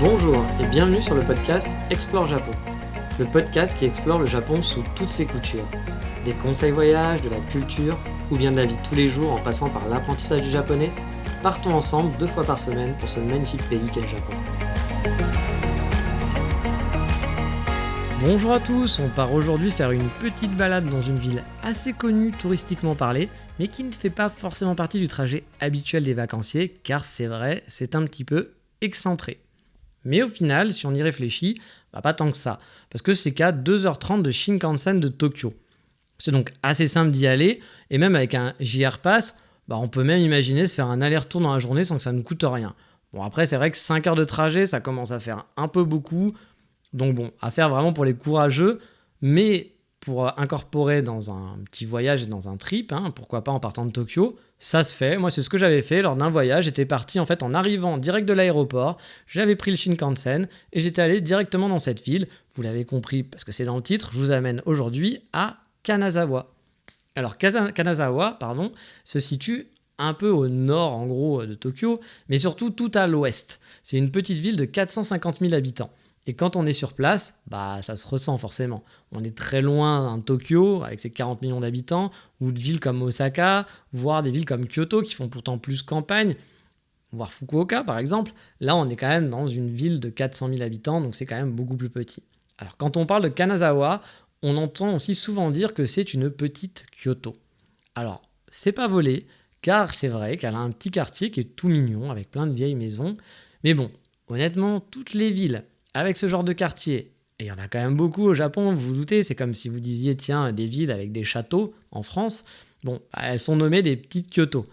Bonjour et bienvenue sur le podcast Explore Japon, le podcast qui explore le Japon sous toutes ses coutures. Des conseils voyages, de la culture ou bien de la vie de tous les jours en passant par l'apprentissage du japonais, partons ensemble 2 fois par semaine pour ce magnifique pays qu'est le Japon. Bonjour à tous, on part aujourd'hui faire une petite balade dans une ville assez connue touristiquement parlée, mais qui ne fait pas forcément partie du trajet habituel des vacanciers, car c'est vrai, c'est un petit peu excentré. Mais au final, si on y réfléchit, pas tant que ça, parce que c'est qu'à 2h30 de Shinkansen de Tokyo. C'est donc assez simple d'y aller, et même avec un JR Pass, on peut même imaginer se faire un aller-retour dans la journée sans que ça ne coûte rien. Bon, après, c'est vrai que 5 heures de trajet, ça commence à faire un peu beaucoup, donc bon, à faire vraiment pour les courageux, mais pour incorporer dans un petit voyage et dans un trip, pourquoi pas en partant de Tokyo, ça se fait. Moi, c'est ce que j'avais fait lors d'un voyage. J'étais parti en fait en arrivant direct de l'aéroport, j'avais pris le Shinkansen et j'étais allé directement dans cette ville. Vous l'avez compris parce que c'est dans le titre, je vous amène aujourd'hui à Kanazawa. Alors Kanazawa, se situe un peu au nord en gros de Tokyo, mais surtout tout à l'ouest. C'est une petite ville de 450 000 habitants. Et quand on est sur place, ça se ressent forcément. On est très loin de Tokyo, avec ses 40 millions d'habitants, ou de villes comme Osaka, voire des villes comme Kyoto, qui font pourtant plus campagne, voire Fukuoka par exemple. Là, on est quand même dans une ville de 400 000 habitants, donc c'est quand même beaucoup plus petit. Alors quand on parle de Kanazawa, on entend aussi souvent dire que c'est une petite Kyoto. Alors, c'est pas volé, car c'est vrai qu'elle a un petit quartier qui est tout mignon, avec plein de vieilles maisons. Mais bon, honnêtement, toutes les villes avec ce genre de quartier, et il y en a quand même beaucoup au Japon, vous vous doutez, c'est comme si vous disiez, tiens, des villes avec des châteaux en France, elles sont nommées des petites Kyoto.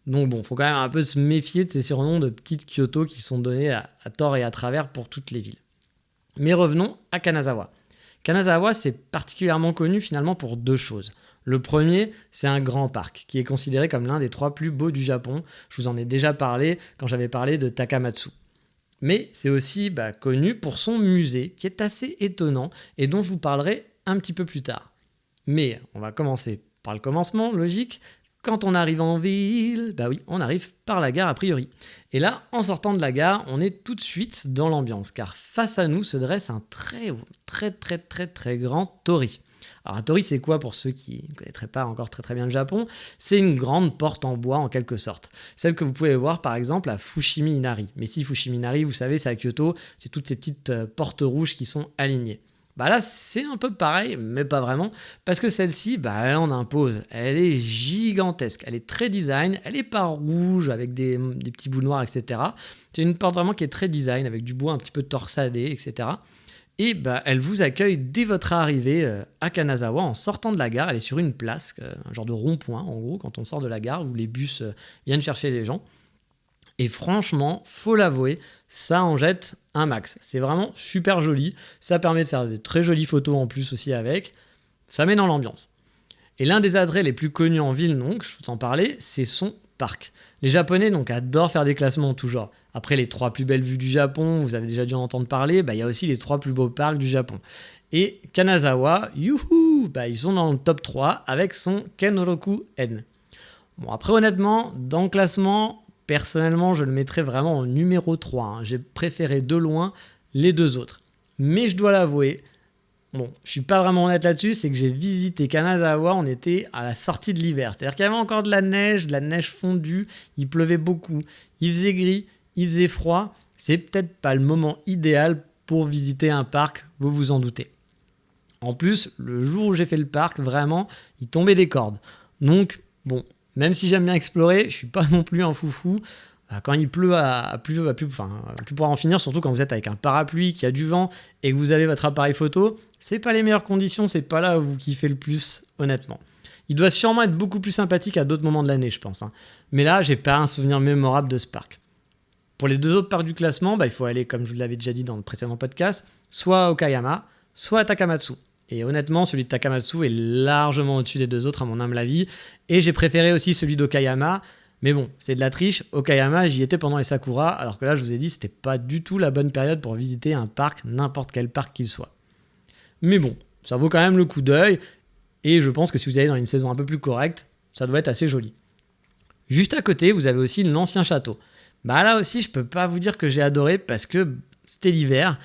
Donc faut quand même un peu se méfier de ces surnoms de petites Kyoto qui sont donnés à tort et à travers pour toutes les villes. Mais revenons à Kanazawa. Kanazawa, c'est particulièrement connu finalement pour 2 choses. Le premier, c'est un grand parc qui est considéré comme l'un des 3 plus beaux du Japon. Je vous en ai déjà parlé quand j'avais parlé de Takamatsu. Mais c'est aussi connu pour son musée, qui est assez étonnant et dont je vous parlerai un petit peu plus tard. Mais on va commencer par le commencement, logique. Quand on arrive en ville, on arrive par la gare a priori. Et là, en sortant de la gare, on est tout de suite dans l'ambiance, car face à nous se dresse un très grand torii. Alors un torii, c'est quoi pour ceux qui ne connaîtraient pas encore très bien le Japon ? C'est une grande porte en bois en quelque sorte. Celle que vous pouvez voir par exemple à Fushimi Inari. Mais si Fushimi Inari, vous savez, c'est à Kyoto, c'est toutes ces petites portes rouges qui sont alignées. Là, c'est un peu pareil, mais pas vraiment, parce que celle-ci, elle en impose. Elle est gigantesque, elle est très design, elle n'est pas rouge avec des petits bouts noirs, etc. C'est une porte vraiment qui est très design, avec du bois un petit peu torsadé, etc. Et elle vous accueille dès votre arrivée à Kanazawa en sortant de la gare. Elle est sur une place, un genre de rond-point en gros, quand on sort de la gare où les bus viennent chercher les gens. Et franchement, faut l'avouer, ça en jette un max. C'est vraiment super joli. Ça permet de faire des très jolies photos en plus aussi avec. Ça met dans l'ambiance. Et l'un des attraits les plus connus en ville, donc, je vous en parlais, c'est son parc. Les Japonais adorent faire des classements en tout genre. Après les 3 plus belles vues du Japon, vous avez déjà dû en entendre parler, il y a aussi les 3 plus beaux parcs du Japon. Et Kanazawa, youhou, ils sont dans le top 3 avec son Kenroku-en. Après honnêtement, dans le classement, personnellement, je le mettrais vraiment en numéro 3. J'ai préféré de loin les 2 autres. Mais je dois l'avouer, je suis pas vraiment honnête là-dessus, c'est que j'ai visité Kanazawa, on était à la sortie de l'hiver. C'est-à-dire qu'il y avait encore de la neige fondue, il pleuvait beaucoup, il faisait gris, il faisait froid. C'est peut-être pas le moment idéal pour visiter un parc, vous vous en doutez. En plus, le jour où j'ai fait le parc, vraiment, il tombait des cordes. Donc, même si j'aime bien explorer, je suis pas non plus un foufou. Quand il pleut à plus pouvoir en finir, surtout quand vous êtes avec un parapluie, qu'il y a du vent et que vous avez votre appareil photo, c'est pas les meilleures conditions, c'est pas là où vous kiffez le plus, honnêtement. Il doit sûrement être beaucoup plus sympathique à d'autres moments de l'année, je pense. Mais là, j'ai pas un souvenir mémorable de ce parc. Pour les 2 autres parcs du classement, il faut aller, comme je vous l'avais déjà dit dans le précédent podcast, soit à Okayama, soit à Takamatsu. Et honnêtement, celui de Takamatsu est largement au-dessus des 2 autres, à mon humble avis. Et j'ai préféré aussi celui d'Okayama. Mais c'est de la triche. Okayama, j'y étais pendant les Sakura, alors que là, je vous ai dit, c'était pas du tout la bonne période pour visiter un parc, n'importe quel parc qu'il soit. Mais ça vaut quand même le coup d'œil. Et je pense que si vous allez dans une saison un peu plus correcte, ça doit être assez joli. Juste à côté, vous avez aussi l'ancien château. Là aussi, je peux pas vous dire que j'ai adoré parce que c'était l'hiver,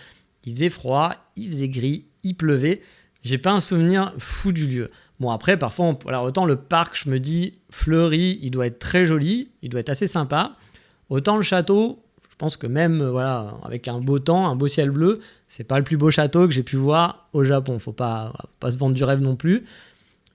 il faisait froid, il faisait gris, il pleuvait. J'ai pas un souvenir fou du lieu. Bon après, parfois, alors autant le parc, je me dis, fleuri, il doit être très joli, il doit être assez sympa. Autant le château, je pense que même avec un beau temps, un beau ciel bleu, c'est pas le plus beau château que j'ai pu voir au Japon. Faut pas se vendre du rêve non plus.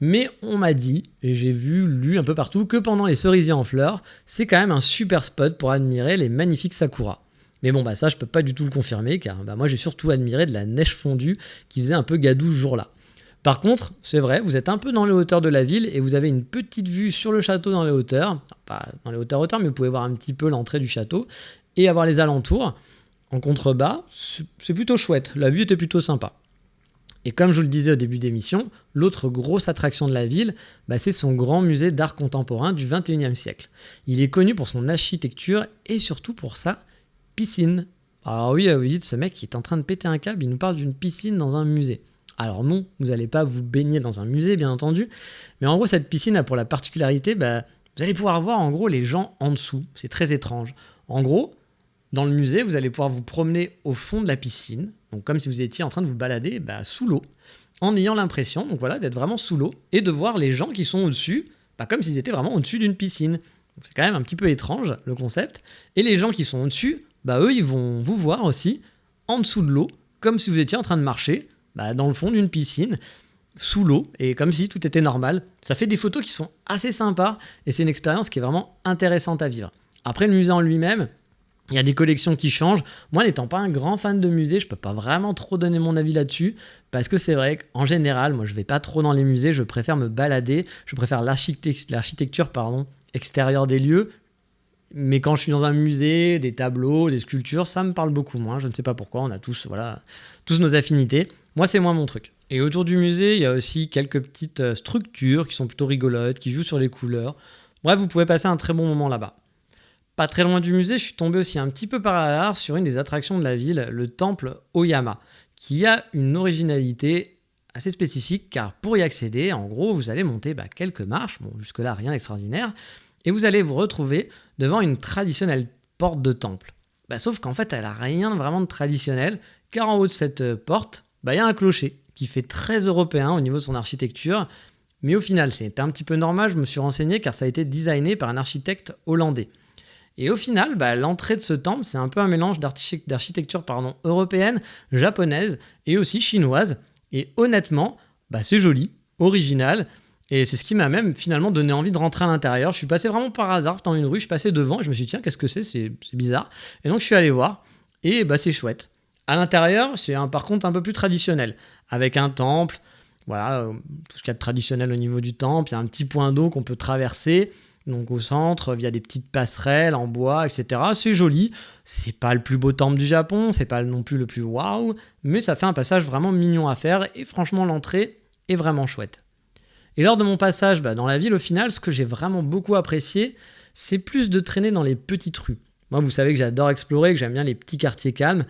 Mais on m'a dit, et j'ai lu un peu partout, que pendant les cerisiers en fleurs, c'est quand même un super spot pour admirer les magnifiques sakuras. Mais bon, ça je peux pas du tout le confirmer, car moi j'ai surtout admiré de la neige fondue qui faisait un peu gadou ce jour-là. Par contre, c'est vrai, vous êtes un peu dans les hauteurs de la ville et vous avez une petite vue sur le château dans les hauteurs. Pas dans les hauteurs, mais vous pouvez voir un petit peu l'entrée du château et avoir les alentours. En contrebas, c'est plutôt chouette, la vue était plutôt sympa. Et comme je vous le disais au début d'émission, l'autre grosse attraction de la ville, c'est son grand musée d'art contemporain du 21e siècle. Il est connu pour son architecture et surtout pour sa piscine. Alors oui, vous dites, ce mec qui est en train de péter un câble, il nous parle d'une piscine dans un musée. Alors non, vous n'allez pas vous baigner dans un musée, bien entendu, mais en gros, cette piscine a pour la particularité, vous allez pouvoir voir en gros les gens en dessous. C'est très étrange. En gros, dans le musée, vous allez pouvoir vous promener au fond de la piscine, donc comme si vous étiez en train de vous balader sous l'eau, en ayant l'impression d'être vraiment sous l'eau et de voir les gens qui sont au-dessus, comme s'ils étaient vraiment au-dessus d'une piscine. Donc, c'est quand même un petit peu étrange le concept. Et les gens qui sont au-dessus, eux, ils vont vous voir aussi en dessous de l'eau, comme si vous étiez en train de marcher dans le fond d'une piscine, sous l'eau, et comme si tout était normal. Ça fait des photos qui sont assez sympas, et c'est une expérience qui est vraiment intéressante à vivre. Après, le musée en lui-même, il y a des collections qui changent. Moi, n'étant pas un grand fan de musée, je peux pas vraiment trop donner mon avis là-dessus, parce que c'est vrai qu'en général, moi, je vais pas trop dans les musées, je préfère me balader, je préfère l'architecture extérieure des lieux, mais quand je suis dans un musée, des tableaux, des sculptures, ça me parle beaucoup moins. Je ne sais pas pourquoi, on a tous nos affinités. Moi, c'est moins mon truc. Et autour du musée, il y a aussi quelques petites structures qui sont plutôt rigolotes, qui jouent sur les couleurs. Bref, vous pouvez passer un très bon moment là-bas. Pas très loin du musée, je suis tombé aussi un petit peu par hasard sur une des attractions de la ville, le temple Oyama, qui a une originalité assez spécifique, car pour y accéder, en gros, vous allez monter quelques marches, bon, jusque-là, rien d'extraordinaire, et vous allez vous retrouver devant une traditionnelle porte de temple. Sauf qu'en fait, elle n'a rien vraiment de traditionnel, car en haut de cette porte, il y a un clocher qui fait très européen au niveau de son architecture, mais au final, c'est un petit peu normal, je me suis renseigné, car ça a été designé par un architecte hollandais. Et au final, l'entrée de ce temple, c'est un peu un mélange d'architecture européenne, japonaise et aussi chinoise. Et honnêtement, c'est joli, original. Et c'est ce qui m'a même finalement donné envie de rentrer à l'intérieur. Je suis passé vraiment par hasard dans une rue, je suis passé devant et je me suis dit, tiens, qu'est-ce que c'est bizarre. Et donc je suis allé voir et c'est chouette. À l'intérieur, c'est par contre un peu plus traditionnel, avec un temple, tout ce qu'il y a de traditionnel au niveau du temple. Il y a un petit point d'eau qu'on peut traverser. Donc au centre, via des petites passerelles en bois, etc. C'est joli, c'est pas le plus beau temple du Japon, c'est pas non plus le plus waouh, mais ça fait un passage vraiment mignon à faire, et franchement l'entrée est vraiment chouette. Et lors de mon passage dans la ville, au final, ce que j'ai vraiment beaucoup apprécié, c'est plus de traîner dans les petites rues. Moi, vous savez que j'adore explorer, que j'aime bien les petits quartiers calmes,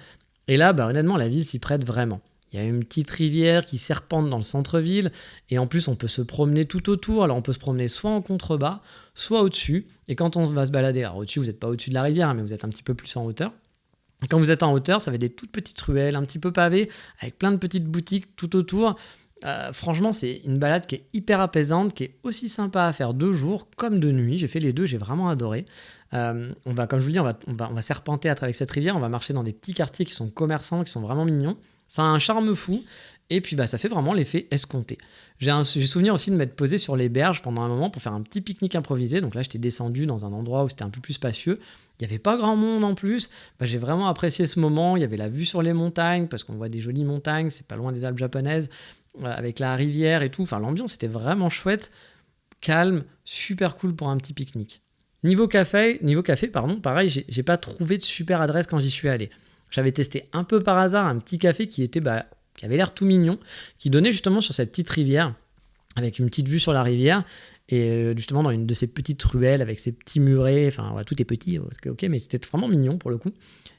et là, honnêtement, la ville s'y prête vraiment. Il y a une petite rivière qui serpente dans le centre-ville, et en plus on peut se promener tout autour. Alors on peut se promener soit en contrebas, soit au-dessus. Et quand on va se balader, alors au-dessus vous n'êtes pas au-dessus de la rivière, mais vous êtes un petit peu plus en hauteur. Et quand vous êtes en hauteur, ça fait des toutes petites ruelles, un petit peu pavées, avec plein de petites boutiques tout autour. Franchement, c'est une balade qui est hyper apaisante, qui est aussi sympa à faire de jour comme de nuit. J'ai fait les deux, j'ai vraiment adoré. Comme je vous le dis, on va serpenter à travers cette rivière, on va marcher dans des petits quartiers qui sont commerçants, qui sont vraiment mignons. Ça a un charme fou, et puis ça fait vraiment l'effet escompté. J'ai souvenir aussi de m'être posé sur les berges pendant un moment pour faire un petit pique-nique improvisé. Donc là, j'étais descendu dans un endroit où c'était un peu plus spacieux. Il n'y avait pas grand monde en plus. J'ai vraiment apprécié ce moment. Il y avait la vue sur les montagnes, parce qu'on voit des jolies montagnes, c'est pas loin des Alpes japonaises, avec la rivière et tout. Enfin, l'ambiance était vraiment chouette, calme, super cool pour un petit pique-nique. Niveau café, pareil, j'ai pas trouvé de super adresse quand j'y suis allé. J'avais testé un peu par hasard un petit café qui avait l'air tout mignon, qui donnait justement sur cette petite rivière, avec une petite vue sur la rivière, et justement dans une de ces petites ruelles avec ces petits murets, tout est petit, ok, mais c'était vraiment mignon pour le coup.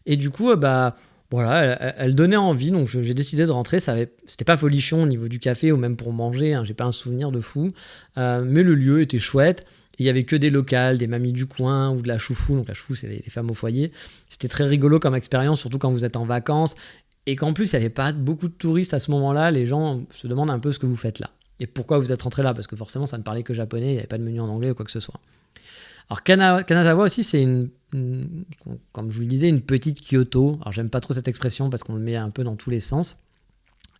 Et du coup, elle donnait envie, donc j'ai décidé de rentrer. C'était pas folichon au niveau du café ou même pour manger, j'ai pas un souvenir de fou, mais le lieu était chouette. il y avait que des locales, des mamies du coin ou de la choufou. Donc la choufou, c'est les femmes au foyer. C'était très rigolo comme expérience, surtout quand vous êtes en vacances. Et qu'en plus, il n'y avait pas beaucoup de touristes à ce moment-là. Les gens se demandent un peu ce que vous faites là. Et pourquoi vous êtes rentré là? Parce que forcément, ça ne parlait que japonais, il n'y avait pas de menu en anglais ou quoi que ce soit. Alors Kanazawa aussi, c'est comme je vous le disais, une petite Kyoto. Alors j'aime pas trop cette expression parce qu'on le met un peu dans tous les sens.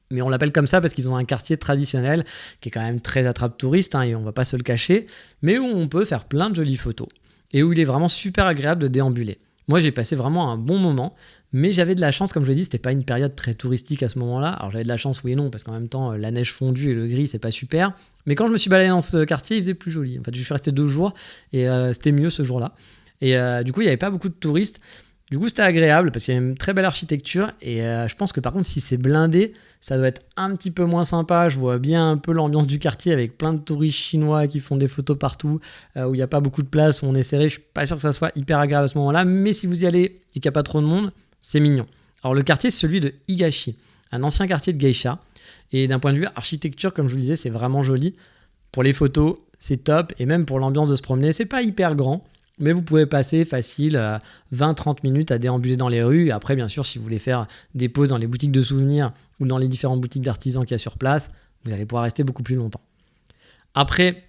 Mais on l'appelle comme ça parce qu'ils ont un quartier traditionnel qui est quand même très attrape-touriste, et on va pas se le cacher, mais où on peut faire plein de jolies photos. Et où il est vraiment super agréable de déambuler. Moi, j'ai passé vraiment un bon moment, mais j'avais de la chance, comme je l'ai dit, c'était pas une période très touristique à ce moment-là. Alors j'avais de la chance, oui et non, parce qu'en même temps, la neige fondue et le gris, c'est pas super. Mais quand je me suis baladé dans ce quartier, il faisait plus joli. En fait, je suis resté 2 jours et c'était mieux ce jour-là. Et du coup, il n'y avait pas beaucoup de touristes. Du coup, c'était agréable parce qu'il y a une très belle architecture. Et je pense que par contre, si c'est blindé, ça doit être un petit peu moins sympa. Je vois bien un peu l'ambiance du quartier avec plein de touristes chinois qui font des photos partout, où il n'y a pas beaucoup de place, où on est serré. Je suis pas sûr que ça soit hyper agréable à ce moment-là. Mais si vous y allez et qu'il n'y a pas trop de monde, c'est mignon. Alors le quartier, c'est celui de Higashi, un ancien quartier de geisha. Et d'un point de vue architecture, comme je vous le disais, c'est vraiment joli. Pour les photos, c'est top. Et même pour l'ambiance de se promener, c'est pas hyper grand. Mais vous pouvez passer facile 20-30 minutes à déambuler dans les rues. Et après, bien sûr, si vous voulez faire des pauses dans les boutiques de souvenirs ou dans les différentes boutiques d'artisans qu'il y a sur place, vous allez pouvoir rester beaucoup plus longtemps. Après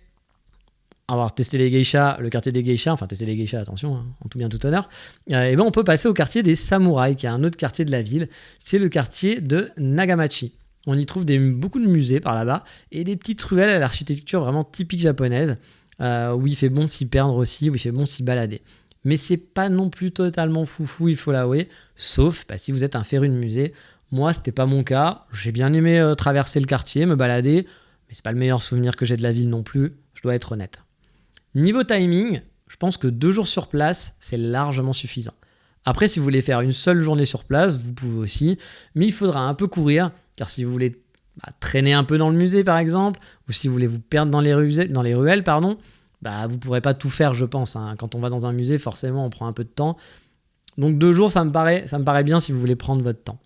avoir testé les geishas, le quartier des geishas, enfin tester les geishas, attention, en tout bien tout honneur, et ben on peut passer au quartier des samouraïs, qui est un autre quartier de la ville. C'est le quartier de Nagamachi. On y trouve beaucoup de musées par là-bas et des petites ruelles à l'architecture vraiment typique japonaise. Où il fait bon s'y perdre aussi, où il fait bon s'y balader. Mais c'est pas non plus totalement foufou, il faut l'avouer, sauf si vous êtes un féru de musée. Moi, c'était pas mon cas. J'ai bien aimé traverser le quartier, me balader, mais c'est pas le meilleur souvenir que j'ai de la ville non plus, je dois être honnête. Niveau timing, je pense que 2 jours sur place, c'est largement suffisant. Après, si vous voulez faire une seule journée sur place, vous pouvez aussi, mais il faudra un peu courir, car si vous voulez traîner un peu dans le musée par exemple, ou si vous voulez vous perdre dans les ruelles, vous ne pourrez pas tout faire, je pense. Quand on va dans un musée, forcément, on prend un peu de temps. Donc 2 jours, ça me paraît bien si vous voulez prendre votre temps.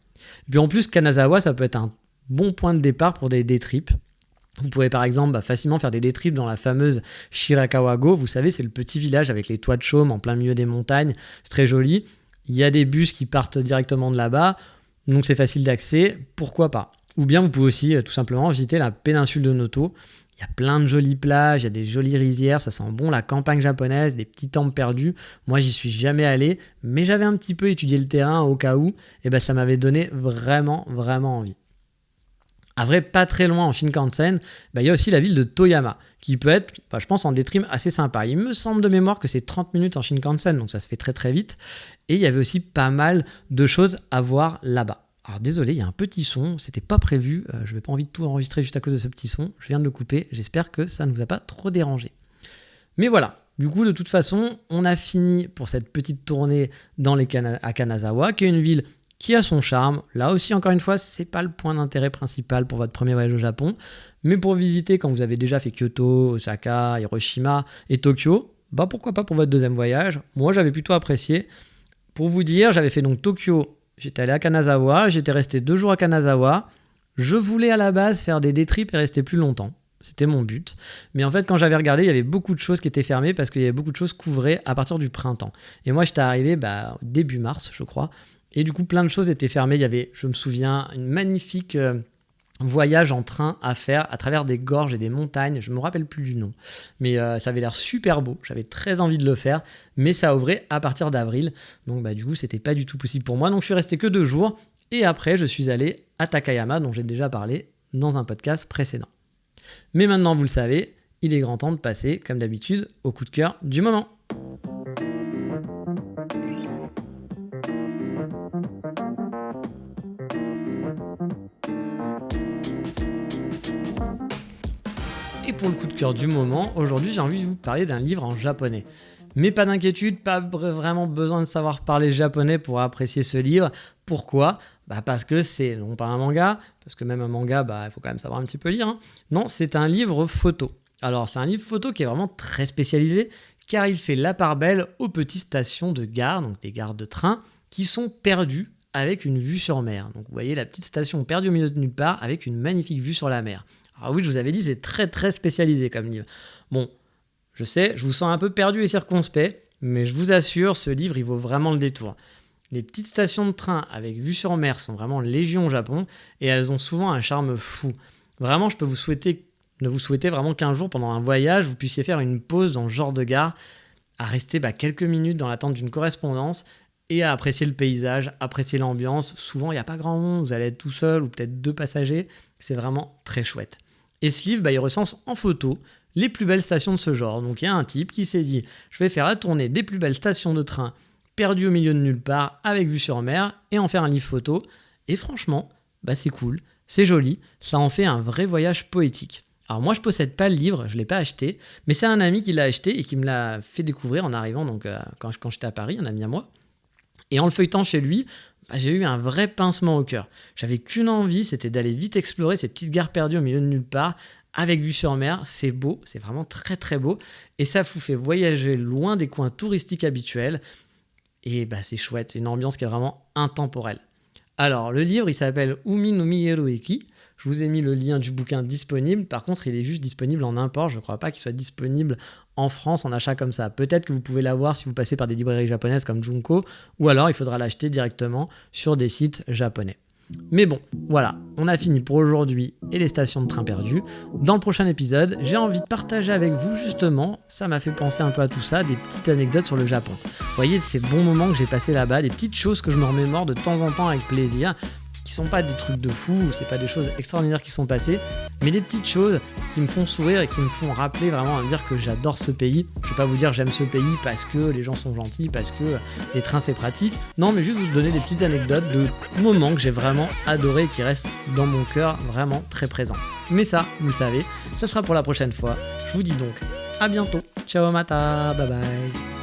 Et puis en plus, Kanazawa, ça peut être un bon point de départ pour des day trips. Vous pouvez par exemple facilement faire des day trips dans la fameuse Shirakawa-go. Vous savez, c'est le petit village avec les toits de chaume en plein milieu des montagnes. C'est très joli. Il y a des bus qui partent directement de là-bas, donc c'est facile d'accès. Pourquoi pas? Ou bien vous pouvez aussi tout simplement visiter la péninsule de Noto. Il y a plein de jolies plages, il y a des jolies rizières, ça sent bon la campagne japonaise, des petits temples perdus. Moi, j'y suis jamais allé, mais j'avais un petit peu étudié le terrain au cas où, et ça m'avait donné vraiment, vraiment envie. À vrai, pas très loin en Shinkansen, il y a aussi la ville de Toyama, qui peut être, je pense, en day trip assez sympa. Il me semble de mémoire que c'est 30 minutes en Shinkansen, donc ça se fait très très vite. Et il y avait aussi pas mal de choses à voir là-bas. Alors désolé, il y a un petit son, c'était pas prévu, je n'avais pas envie de tout enregistrer juste à cause de ce petit son, je viens de le couper, j'espère que ça ne vous a pas trop dérangé. Mais voilà, du coup de toute façon, on a fini pour cette petite tournée à Kanazawa, qui est une ville qui a son charme. Là aussi, encore une fois, c'est pas le point d'intérêt principal pour votre premier voyage au Japon, mais pour visiter quand vous avez déjà fait Kyoto, Osaka, Hiroshima et Tokyo, pourquoi pas pour votre deuxième voyage. Moi j'avais plutôt apprécié. Pour vous dire, j'avais fait donc Tokyo. J'étais allé à Kanazawa, j'étais resté 2 jours à Kanazawa. Je voulais à la base faire des day trips et rester plus longtemps. C'était mon but. Mais en fait, quand j'avais regardé, il y avait beaucoup de choses qui étaient fermées parce qu'il y avait beaucoup de choses couvrées à partir du printemps. Et moi, j'étais arrivé début mars, je crois. Et du coup, plein de choses étaient fermées. Il y avait, je me souviens, une magnifique voyage en train à faire à travers des gorges et des montagnes. Je ne me rappelle plus du nom. Mais ça avait l'air super beau. J'avais très envie de le faire. Mais ça ouvrait à partir d'avril. Donc du coup, c'était pas du tout possible pour moi. Donc je suis resté que 2 jours. Et après, je suis allé à Takayama, dont j'ai déjà parlé dans un podcast précédent. Mais maintenant, vous le savez, il est grand temps de passer, comme d'habitude, au coup de cœur du moment. Et pour le coup de cœur du moment, aujourd'hui j'ai envie de vous parler d'un livre en japonais. Mais pas d'inquiétude, pas vraiment besoin de savoir parler japonais pour apprécier ce livre. Pourquoi ? Parce que c'est non pas un manga, parce que même un manga, il faut quand même savoir un petit peu lire. Non, c'est un livre photo. Alors c'est un livre photo qui est vraiment très spécialisé, car il fait la part belle aux petites stations de gare, donc des gares de train, qui sont perdues avec une vue sur mer. Donc vous voyez la petite station perdue au milieu de nulle part, avec une magnifique vue sur la mer. Alors oui, je vous avais dit, c'est très très spécialisé comme livre. Bon, Je sais, je vous sens un peu perdu et circonspect, mais je vous assure, ce livre, il vaut vraiment le détour. Les petites stations de train avec vue sur mer sont vraiment légion au Japon et elles ont souvent un charme fou. Vraiment, je peux vous souhaiter vraiment qu'un jour, pendant un voyage, vous puissiez faire une pause dans ce genre de gare, à rester quelques minutes dans l'attente d'une correspondance et à apprécier le paysage, apprécier l'ambiance. Souvent, il n'y a pas grand monde, vous allez être tout seul ou peut-être 2 passagers. C'est vraiment très chouette. Et ce livre, il recense en photo les plus belles stations de ce genre. Donc il y a un type qui s'est dit, je vais faire la tournée des plus belles stations de train perdues au milieu de nulle part avec vue sur mer et en faire un livre photo. Et franchement, c'est cool, c'est joli, ça en fait un vrai voyage poétique. Alors moi je possède pas le livre, je l'ai pas acheté, mais c'est un ami qui l'a acheté et qui me l'a fait découvrir en arrivant donc quand j'étais à Paris, un ami à moi. Et en le feuilletant chez lui, j'ai eu un vrai pincement au cœur. J'avais qu'une envie, c'était d'aller vite explorer ces petites gares perdues au milieu de nulle part, avec vue sur mer. C'est beau, c'est vraiment très très beau, et ça vous fait voyager loin des coins touristiques habituels, et c'est chouette, c'est une ambiance qui est vraiment intemporelle. Alors le livre il s'appelle Umi no Migeru Eki. Je vous ai mis le lien du bouquin disponible. Par contre, il est juste disponible en import. Je ne crois pas qu'il soit disponible en France en achat comme ça. Peut-être que vous pouvez l'avoir si vous passez par des librairies japonaises comme Junko, ou alors il faudra l'acheter directement sur des sites japonais. Mais bon, voilà, on a fini pour aujourd'hui et les stations de train perdues. Dans le prochain épisode, j'ai envie de partager avec vous justement, ça m'a fait penser un peu à tout ça, des petites anecdotes sur le Japon. Vous voyez, de ces bons moments que j'ai passés là-bas, des petites choses que je me remémore de temps en temps avec plaisir, qui sont pas des trucs de fou, c'est pas des choses extraordinaires qui sont passées, mais des petites choses qui me font sourire et qui me font rappeler vraiment à me dire que j'adore ce pays. Je vais pas vous dire j'aime ce pays parce que les gens sont gentils, parce que les trains c'est pratique. Non, mais juste vous donner des petites anecdotes de moments que j'ai vraiment adorés et qui restent dans mon cœur vraiment très présents. Mais ça, vous le savez, ça sera pour la prochaine fois. Je vous dis donc à bientôt. Ciao mata, bye bye.